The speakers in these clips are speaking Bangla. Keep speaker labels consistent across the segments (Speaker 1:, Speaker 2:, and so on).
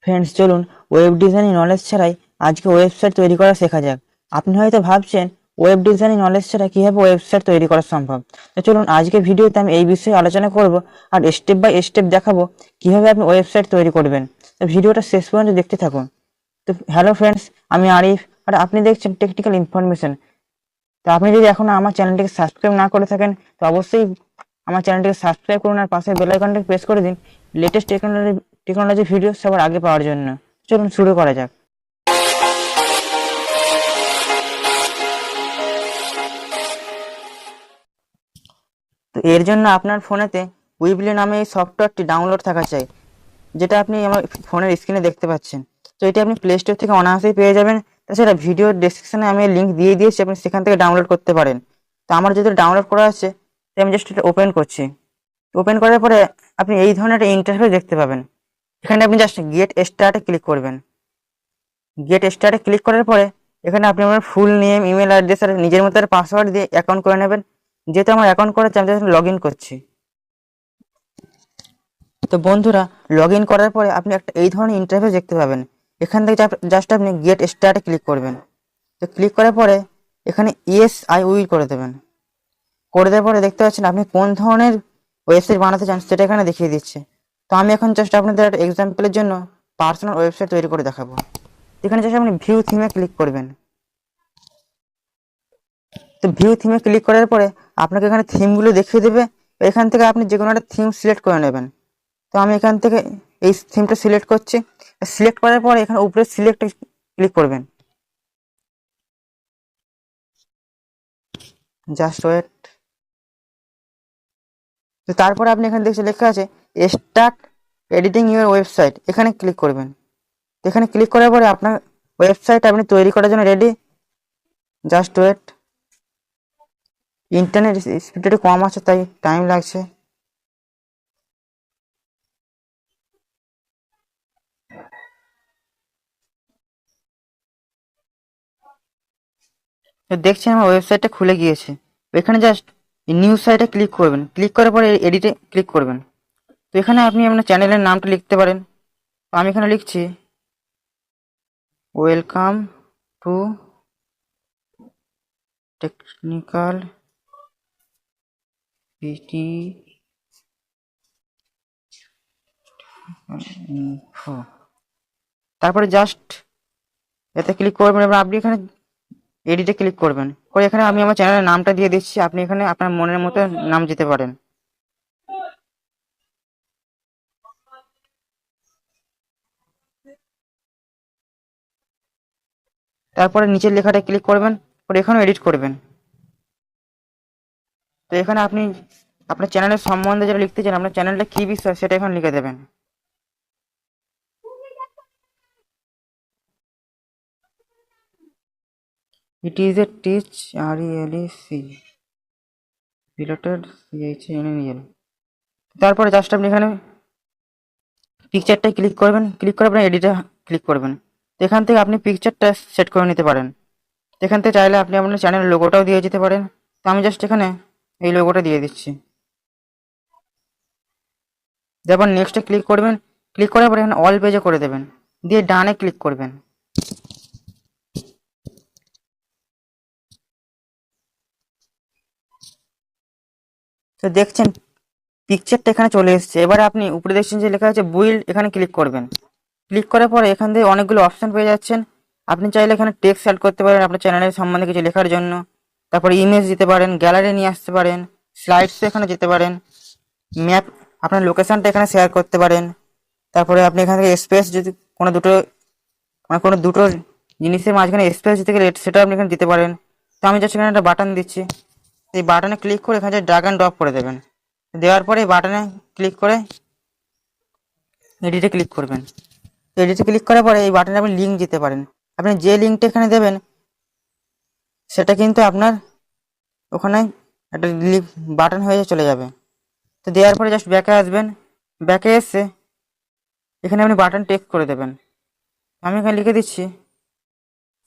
Speaker 1: ফ্রেন্ডস, চলুন ওয়েব ডিজাইনিং নলেজ ছাড়াই আজকে ওয়েবসাইট তৈরি করা শেখা যাক। আপনি হয়তো ভাবছেন ওয়েব ডিজাইনিং নলেজ ছাড়া কিভাবে ওয়েবসাইট তৈরি করা সম্ভব। তো চলুন আজকে ভিডিওতে আমি এই বিষয়ে আলোচনা করব আর স্টেপ বাই স্টেপ দেখাবো কিভাবে আপনি ওয়েবসাইট তৈরি করবেন। তো ভিডিওটা শেষ পর্যন্ত দেখতে থাকুন। তো হ্যালো ফ্রেন্ডস, আমি আরিফ আর আপনি দেখছেন টেকনিক্যাল ইনফরমেশন। তো আপনি যদি এখনো আমার চ্যানেলটিকে সাবস্ক্রাইব না করে থাকেন তো অবশ্যই আমার চ্যানেলটিকে সাবস্ক্রাইব করুন আর পাশে বেল আইকনটি প্রেস করে দিন লেটেস্ট টেকনোলজি ভিডিও সবার আগে পাওয়ার জন্য। চলুন শুরু করা যাক। তো এর জন্য আপনার ফোনেতে উইবলি নামে এই সফটওয়্যারটি ডাউনলোড থাকা চাই, যেটা আপনি আমার ফোনের স্ক্রিনে দেখতে পাচ্ছেন। তো এটি আপনি প্লে স্টোর থেকে অনায়াসেই পেয়ে যাবেন। তাছাড়া ভিডিওর ডেসক্রিপশনে আমি লিঙ্ক দিয়ে দিয়েছি, আপনি সেখান থেকে ডাউনলোড করতে পারেন। তো আমার যেহেতু ডাউনলোড করা আছে তাই আমি জাস্ট এটা ওপেন করছি। ওপেন করার পরে আপনি এই ধরনের একটা ইন্টারফেস দেখতে পাবেন। এখানে আপনি জাস্ট গেট স্টার্টে ক্লিক করবেন। গেট স্টার্টে ক্লিক করার পরে এখানে আপনি আপনার ফুল নেম, ইমেল অ্যাড্রেস আর নিজের মতো পাসওয়ার্ড দিয়ে অ্যাকাউন্ট করে নেবেন। যেহেতু আমার অ্যাকাউন্ট করা আছে আমি লগ ইন করছি। তো বন্ধুরা, লগ ইন করার পরে আপনি একটা এই ধরনের ইন্টারফেস দেখতে পাবেন। এখান থেকে জাস্ট আপনি গেট স্টার্টে ক্লিক করবেন। তো ক্লিক করার পরে এখানে ইয়েস আই উইল করে দেবেন। করে দেওয়ার পরে দেখতে পাচ্ছেন আপনি কোন ধরনের ওয়েবসাইট বানাতে চান সেটা এখানে দেখিয়ে দিচ্ছে। তো আমি এখন জাস্ট আপনাদের একটা এক্সাম্পলের জন্য পার্সোনাল ওয়েবসাইট তৈরি করে দেখাবো। এখানে জাস্ট আপনি ভিউ থিমে ক্লিক করবেন। তো ভিউ থিমে ক্লিক করার পরে আপনাকে এখানে থিমগুলো দেখিয়ে দেবে। এখান থেকে আপনি যে কোনো একটা থিম সিলেক্ট করে নেবেন। তো আমি এখান থেকে এই থিমটা সিলেক্ট করছি। সিলেক্ট করার পরে এখানে উপরে সিলেক্টে ক্লিক করবেন। Just wait. তো তারপরে আপনি এখানে দেখছেন লেখা আছে স্টার্ট এডিটিং ইউর ওয়েবসাইট, এখানে ক্লিক করবেন। এখানে ক্লিক করার পরে আপনার ওয়েবসাইট আপনি তৈরি করার জন্য ready. Just wait. Internet speed একটু কম আছে তাই টাইম লাগছে। তো দেখছেন আমার ওয়েবসাইটটা খুলে গিয়েছে। এখানে জাস্ট নিউ সাইটে ক্লিক করবেন। ক্লিক করার পরে এডিটে ক্লিক করবেন। তো এখানে আপনি আপনার চ্যানেলের নামটা লিখতে পারেন। তো আমি এখানে লিখছি welcome to technical PT info. তারপরে জাস্ট এতে ক্লিক করবেন এবং আপনি এখানে এডিটে ক্লিক করবেন। করে এখানে আমি আমার চ্যানেলের নামটা দিয়ে দিচ্ছি। আপনি এখানে আপনার মনের মতো নাম দিতে পারেন। তারপরে নিচের লেখাটা ক্লিক করবেন, করে এখানেও এডিট করবেন। তো এখানে আপনি আপনার চ্যানেলের সম্বন্ধে যেটা লিখতে চান, আপনার চ্যানেলটা কি বিষয় সেটা এখানে লিখে দেবেন। It is a teach RELEC related CHNEL। তারপরে জাস্ট আপনি এখানে পিকচারটায় ক্লিক করবেন। ক্লিক করে আপনি এডিটে ক্লিক করবেন। তো এখান থেকে আপনি পিকচারটা সেট করে নিতে পারেন। এখান থেকে চাইলে আপনি আপনার চ্যানেলের লোগোটাও দিয়ে যেতে পারেন। তো আমি জাস্ট এখানে এই লোগোটা দিয়ে দিচ্ছি। তারপর নেক্সটে ক্লিক করবেন। ক্লিক করার পরে এখানে অল পেজে করে দেবেন, দিয়ে ডানে ক্লিক করবেন। তো দেখছেন পিকচারটা এখানে চলে এসেছে। এবারে আপনি উপরে দেখছেন যে লেখা আছে বিল্ড, এখানে ক্লিক করবেন। ক্লিক করার পরে এখান থেকে অনেকগুলো অপশন পেয়ে যাচ্ছেন। আপনি চাইলে এখানে টেক্সট অ্যাড করতে পারেন আপনার চ্যানেলের সম্বন্ধে কিছু লেখার জন্য। তারপরে ইমেজ দিতে পারেন, গ্যালারি নিয়ে আসতে পারেন, স্লাইডস এখানে যেতে পারেন, ম্যাপ, আপনার লোকেশনটা এখানে শেয়ার করতে পারেন। তারপরে আপনি এখান থেকে স্পেস, যদি কোনো দুটো জিনিসের মাঝখানে স্পেস দিতে গেলে সেটা আপনি এখানে দিতে পারেন। তো আমি জাস্ট এখানে একটা বাটন দিচ্ছি। এই বাটনে ক্লিক করে এখানে ড্র্যাগ অ্যান্ড ড্রপ করে দেবেন। দেওয়ার পরে এই বাটনে ক্লিক করে এডিটে ক্লিক করবেন। এডিটে ক্লিক করার পরে এই বাটনে আপনি লিঙ্ক দিতে পারেন। আপনি যে লিঙ্কটা এখানে দেবেন সেটা কিন্তু আপনার ওখানে একটা বাটন হয়ে চলে যাবে। তো দেওয়ার পরে জাস্ট ব্যাকে আসবেন। ব্যাকে এসে এখানে আপনি বাটন টেক্সট করে দেবেন। আমি এখানে লিখে দিচ্ছি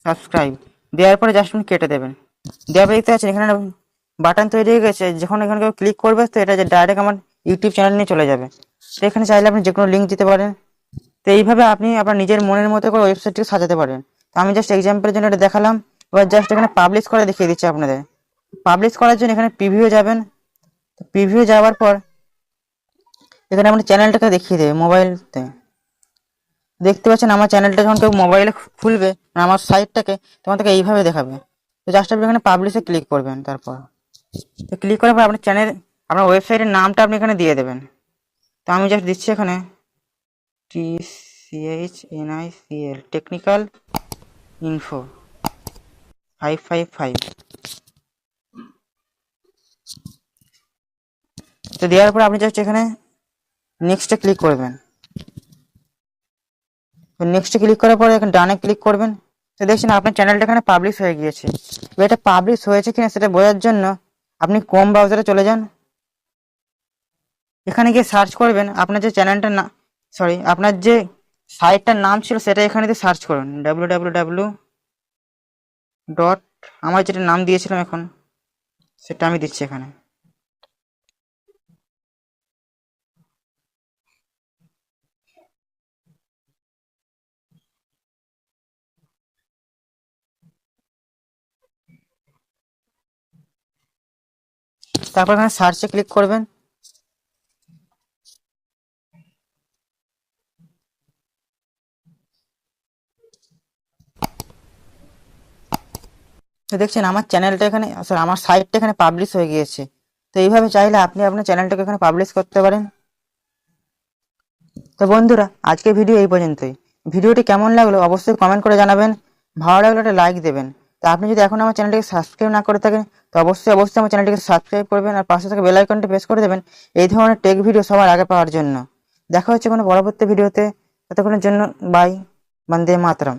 Speaker 1: সাবস্ক্রাইব। দেওয়ার পরে জাস্ট আপনি কেটে দেবেন। দেওয়ার পরে দেখতে পাচ্ছেন এখানে বাটন তৈরি হয়ে গেছে। যখন এখানে কেউ ক্লিক করবে তো এটা যে ডাইরেক্ট আমার ইউটিউব চ্যানেল নিয়ে চলে যাবে। তো এখানে চাইলে আপনি যে কোনো লিঙ্ক দিতে পারেন। তো এইভাবে আপনি আপনার নিজের মনের মতো করে ওয়েবসাইটটিকে সাজাতে পারেন। তো আমি জাস্ট এক্সাম্পলের জন্য এটা দেখালাম। এবার জাস্ট এখানে পাবলিশ করে দেখিয়ে দিচ্ছি আপনাদের। পাবলিশ করার জন্য এখানে প্রিভিউ যাবেন। প্রিভিউ যাওয়ার পর এখানে আপনার চ্যানেলটাকে দেখিয়ে দেবে মোবাইলতে। দেখতে পাচ্ছেন আমার চ্যানেলটা যখন কেউ মোবাইলে খুলবে, আমার সাইটটাকে, তখন তাকে এইভাবে দেখাবে। তো জাস্ট আপনি এখানে পাবলিশে ক্লিক করবেন। তারপর তো ক্লিক করার পর আপনার চ্যানেল, আপনার ওয়েবসাইটের নামটা আপনি এখানে দিয়ে দেবেন। তো আমি জাস্ট দিচ্ছি এখানে TCHNICL টেকনিক্যাল ইনফো 555। তো দেওয়ার পর আপনি জাস্ট এখানে নেক্সটে ক্লিক করবেন। নেক্সটে ক্লিক করার পরে এখানে ডানে ক্লিক করবেন। তো দেখছেন আপনার চ্যানেলটা এখানে পাবলিশ হয়ে গিয়েছে। এবার এটা পাবলিশ হয়েছে কিনা সেটা বোঝার জন্য আপনি ক্রোম ব্রাউজারে চলে যান। এখানে গিয়ে সার্চ করবেন আপনার যে চ্যানেলটার না, সরি, আপনার যে সাইটটার নাম ছিল সেটা এখানে দিয়ে সার্চ করুন www. আমার যেটা নাম দিয়েছিলাম এখন সেটা আমি দিচ্ছি এখানে। তারপর এখানে সার্চে ক্লিক করবেন। তো দেখছেন আমার চ্যানেলটা এখানে, সরি, আমার সাইটটা এখানে পাবলিশ হয়ে গিয়েছে। তো এইভাবে চাইলে আপনি আপনার চ্যানেলটাকে এখানে পাবলিশ করতে পারেন। তো বন্ধুরা, আজকে ভিডিও এই পর্যন্তই। ভিডিওটি কেমন লাগলো অবশ্যই কমেন্ট করে জানাবেন। ভালো লাগলে একটা লাইক দেবেন। তো আপনি যদি এখন আমার চ্যানেলটিকে সাবস্ক্রাইব না করে থাকেন তো অবশ্যই আমার চ্যানেলটিকে সাবস্ক্রাইব করবেন আর পাশে থাকা বেল আইকনটি প্রেস করে দেবেন এই ধরনের টেক ভিডিও সবার আগে পাওয়ার জন্য। দেখা হচ্ছে কোনো পরবর্তী ভিডিওতে। ততক্ষণের জন্য বাই। বন্দে মাতরম।